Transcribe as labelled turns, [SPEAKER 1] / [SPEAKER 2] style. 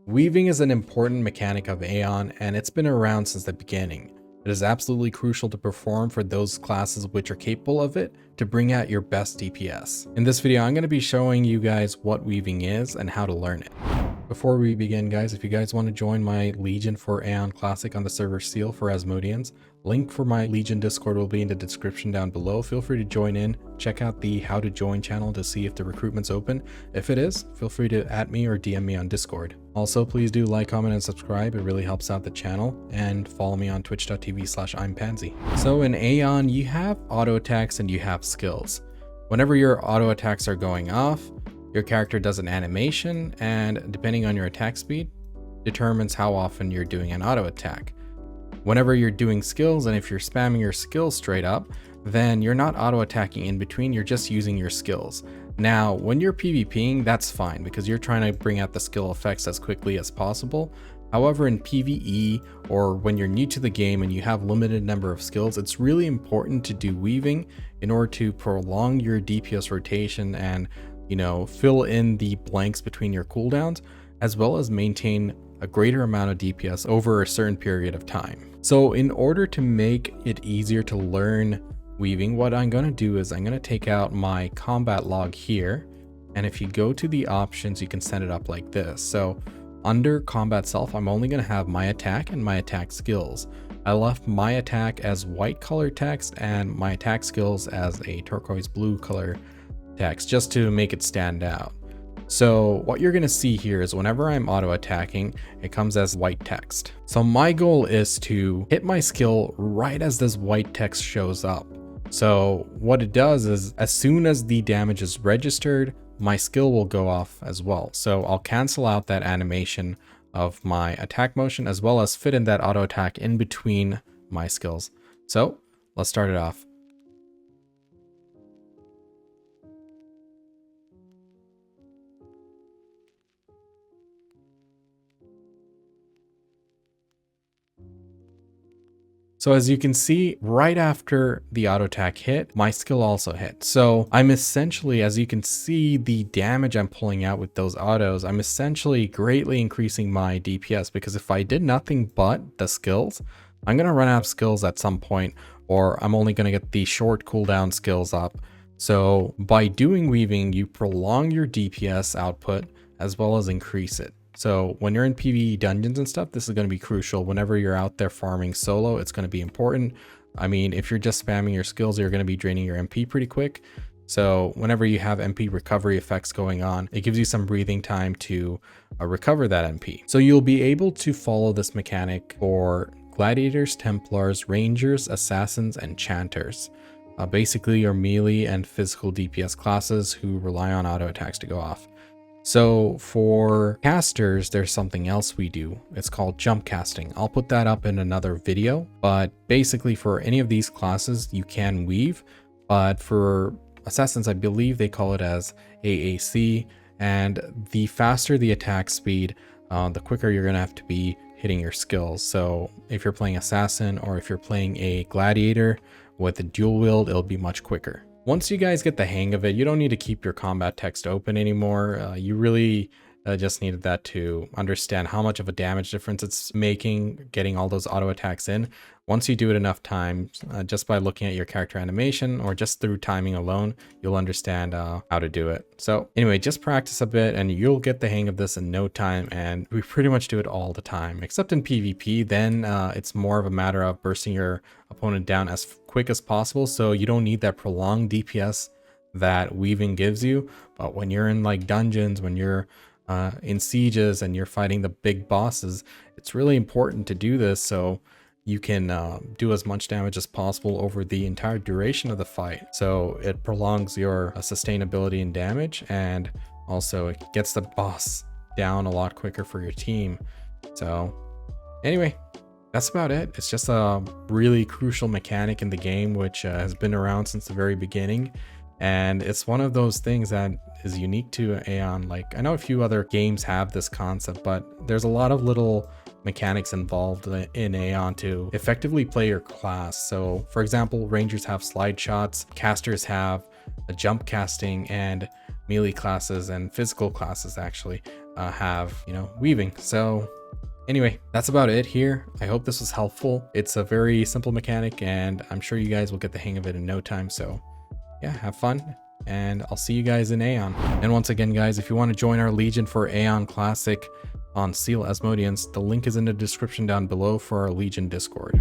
[SPEAKER 1] Weaving is an important mechanic of Aion, and it's been around since the beginning. It is absolutely crucial to perform for those classes which are capable of it to bring out your best DPS. In this video, I'm going to be showing you guys what weaving is and how to learn it. Before we begin, guys, if you guys want to join my Legion for Aion Classic on the server Seal for Asmodeans, link for my Legion Discord will be in the description down below. Feel free to join in. Check out the how to join channel to see if the recruitment's open. If it is, feel free to @ me or DM me on Discord. Also, please do like, comment, and subscribe. It really helps out the channel. And follow me on twitch.tv/I'mPansy. So in Aion, you have auto attacks and you have skills. Whenever your auto attacks are going off, your character does an animation, and depending on your attack speed, determines how often you're doing an auto attack. Whenever you're doing skills, and if you're spamming your skills straight up, then you're not auto attacking in between, you're just using your skills. Now, when you're PvPing, that's fine because you're trying to bring out the skill effects as quickly as possible. However, in PvE, or when you're new to the game and you have limited number of skills, it's really important to do weaving in order to prolong your DPS rotation and, fill in the blanks between your cooldowns, as well as maintain a greater amount of DPS over a certain period of time. So in order to make it easier to learn weaving, what I'm going to do is I'm going to take out my combat log here. And if you go to the options, you can set it up like this. So under combat self, I'm only going to have my attack and my attack skills. I left my attack as white color text and my attack skills as a turquoise blue color text, just to make it stand out. So what you're going to see here is whenever I'm auto attacking, it comes as white text. So my goal is to hit my skill right as this white text shows up. So what it does is as soon as the damage is registered, my skill will go off as well. So I'll cancel out that animation of my attack motion as well as fit in that auto attack in between my skills. So let's start it off. So as you can see, right after the auto attack hit, my skill also hit. So I'm essentially, as you can see, the damage I'm pulling out with those autos, I'm essentially greatly increasing my DPS, because if I did nothing but the skills, I'm going to run out of skills at some point, or I'm only going to get the short cooldown skills up. So by doing weaving, you prolong your DPS output as well as increase it. So when you're in PvE dungeons and stuff, this is going to be crucial. Whenever you're out there farming solo, it's going to be important. I mean, if you're just spamming your skills, you're going to be draining your MP pretty quick. So whenever you have MP recovery effects going on, it gives you some breathing time to recover that MP. So you'll be able to follow this mechanic for Gladiators, Templars, Rangers, Assassins, and Chanters. Basically your melee and physical DPS classes who rely on auto attacks to go off. So for casters, there's something else we do. It's called jump casting. I'll put that up in another video, but basically for any of these classes, you can weave, but for assassins, I believe they call it as AAC, and the faster the attack speed, the quicker you're going to have to be hitting your skills. So if you're playing assassin or if you're playing a gladiator with a dual wield, it'll be much quicker. Once you guys get the hang of it, you don't need to keep your combat text open anymore. You really just needed that to understand how much of a damage difference it's making, getting all those auto attacks in. Once you do it enough times, just by looking at your character animation or just through timing alone, you'll understand how to do it. So anyway, just practice a bit and you'll get the hang of this in no time. And we pretty much do it all the time, except in PvP. Then it's more of a matter of bursting your opponent down as quick as possible. So you don't need that prolonged DPS that weaving gives you. But when you're in like dungeons, when you're in sieges and you're fighting the big bosses, it's really important to do this so you can do as much damage as possible over the entire duration of the fight. So it prolongs your sustainability and damage, and also it gets the boss down a lot quicker for your team. So anyway, that's about it. It's just a really crucial mechanic in the game, which has been around since the very beginning. And it's one of those things that is unique to Aion. Like, I know a few other games have this concept, but there's a lot of little mechanics involved in Aion to effectively play your class. So for example, Rangers have slide shots, casters have a jump casting, and melee classes and physical classes actually have, you know, weaving. So anyway, that's about it here. I hope this was helpful. It's a very simple mechanic and I'm sure you guys will get the hang of it in no time. So yeah, have fun and I'll see you guys in Aion. And once again, guys, if you want to join our Legion for Aion Classic on Seal Asmodeans, the link is in the description down below for our Legion Discord.